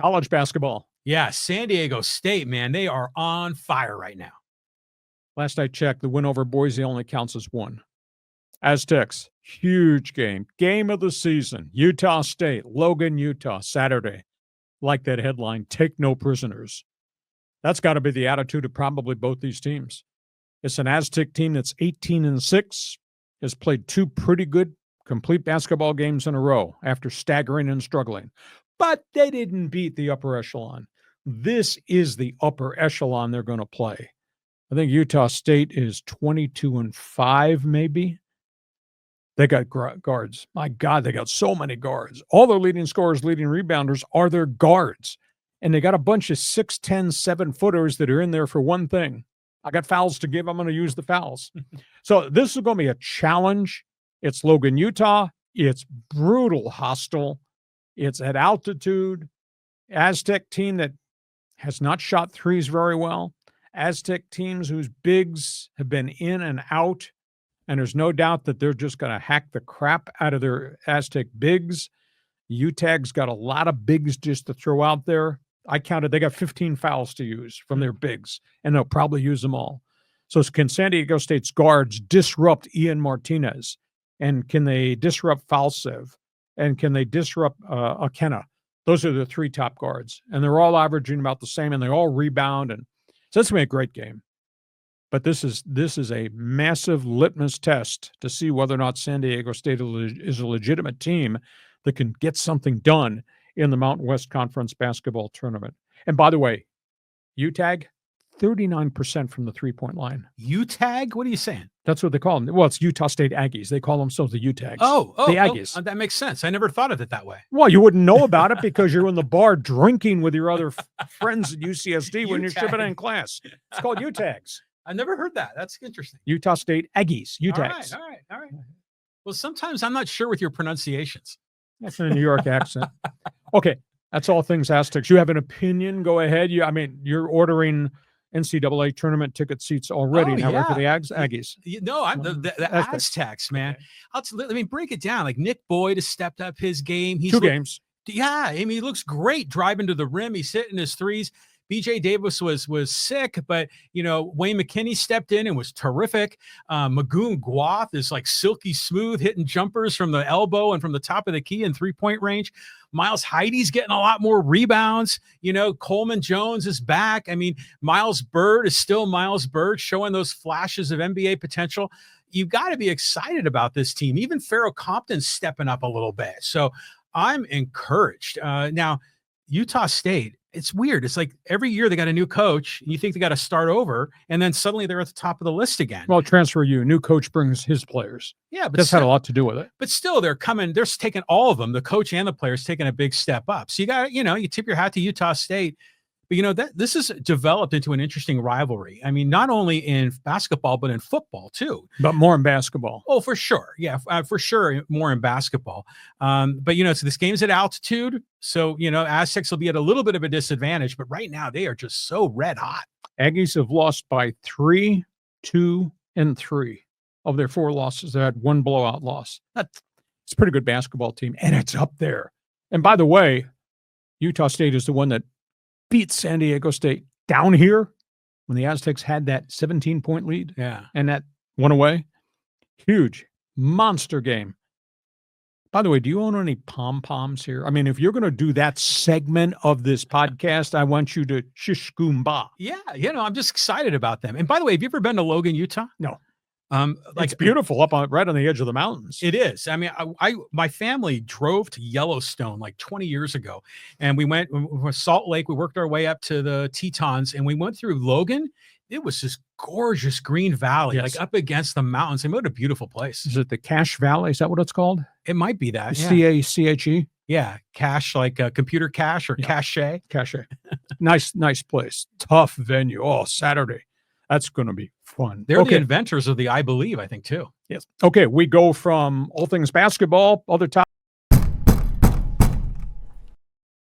College basketball. Yeah, San Diego State, man, they are on fire right now. Last I checked, the win over Boise only counts as one. Aztecs, huge game. Game of the season. Utah State, Logan, Utah, Saturday. Like that headline, take no prisoners. That's got to be the attitude of probably both these teams. It's an Aztec team that's 18-6, has played two pretty good complete basketball games in a row after staggering and struggling. But they didn't beat the upper echelon. This is the upper echelon they're going to play. I think Utah State is 22-5, maybe. They got guards. My God, they got so many guards. All their leading scorers, leading rebounders are their guards. And they got a bunch of 6'10", 7-footers that are in there for one thing. I got fouls to give. I'm going to use the fouls. So this is going to be a challenge. It's Logan, Utah. It's brutal, hostile. It's at altitude. Aztec team that has not shot threes very well. Aztec teams whose bigs have been in and out. And there's no doubt that they're just going to hack the crap out of their Aztec bigs. UTAG's got a lot of bigs just to throw out there. I counted, they got 15 fouls to use from their bigs, and they'll probably use them all. So can San Diego State's guards disrupt Ian Martinez? And can they disrupt Falsev? And can they disrupt Akena? Those are the three top guards. And they're all averaging about the same, and they all rebound. And so it's going to be a great game. But this is a massive litmus test to see whether or not San Diego State is a legitimate team that can get something done in the Mountain West Conference basketball tournament. And by the way, UTAG, 39% from the three-point line. UTAG? What are you saying? That's what they call them. Well, it's Utah State Aggies. They call themselves the UTAGs. The Aggies. That makes sense. I never thought of it that way. Well, you wouldn't know about it because you're in the bar drinking with your other friends at UCSD when you're shipping in class. It's called UTAGs. I never heard that. That's interesting. Utah State Aggies, UTAGs. All right. Well, sometimes I'm not sure with your pronunciations. That's in a New York accent. Okay, that's all things Aztecs. You have an opinion? Go ahead. You're ordering NCAA tournament ticket seats already now for the Aggies. No, I'm the Aztecs, man. Let me break it down. Like Nick Boyd has stepped up his game. He's 2 games. Yeah, I mean, he looks great driving to the rim. He's hitting his threes. BJ Davis was sick, but Wayne McKinney stepped in and was terrific. Magoon Gwath is like silky smooth, hitting jumpers from the elbow and from the top of the key in 3-point range. Miles Heidi's getting a lot more rebounds. Coleman Jones is back. I mean, Miles Byrd is still Miles Byrd, showing those flashes of NBA potential. You've got to be excited about this team. Even Pharaoh Compton's stepping up a little bit. So I'm encouraged. Now, Utah State, it's weird. It's like every year they got a new coach and you think they got to start over, and then suddenly they're at the top of the list again. Well, transfer you. New coach brings his players. Yeah, but that's had a lot to do with it. But still, they're taking all of them, the coach and the players, taking a big step up. So you got, you tip your hat to Utah State. But that this has developed into an interesting rivalry. I mean, not only in basketball, but in football too. But more in basketball. Oh, for sure. Yeah, for sure. More in basketball. But so this game's at altitude. So, Aztecs will be at a little bit of a disadvantage, but right now they are just so red hot. Aggies have lost by 3, 2, and 3 of their 4 losses. They had 1 blowout loss. It's a pretty good basketball team, and it's up there. And by the way, Utah State is the one that beat San Diego State down here when the Aztecs had that 17-point lead. Yeah. And that went away. Huge, monster game. By the way, do you own any pom-poms here? I mean, if you're going to do that segment of this podcast, I want you to shish goomba. Yeah, I'm just excited about them. And by the way, have you ever been to Logan, Utah? No. It's beautiful right on the edge of the mountains. It is. I mean, my family drove to Yellowstone like 20 years ago, and we went to Salt Lake. We worked our way up to the Tetons, and we went through Logan. It was this gorgeous green valley, like up against the mountains. And what a beautiful place. Is it the Cache Valley? Is that what it's called? It might be that. C-A-C-H-E? Yeah, cache, like a computer cache or cache. Cache. Nice place. Tough venue. Oh, Saturday. That's going to be fun. They're the inventors of the I Believe, I think, too. Yes. Okay, we go from all things basketball, other topics.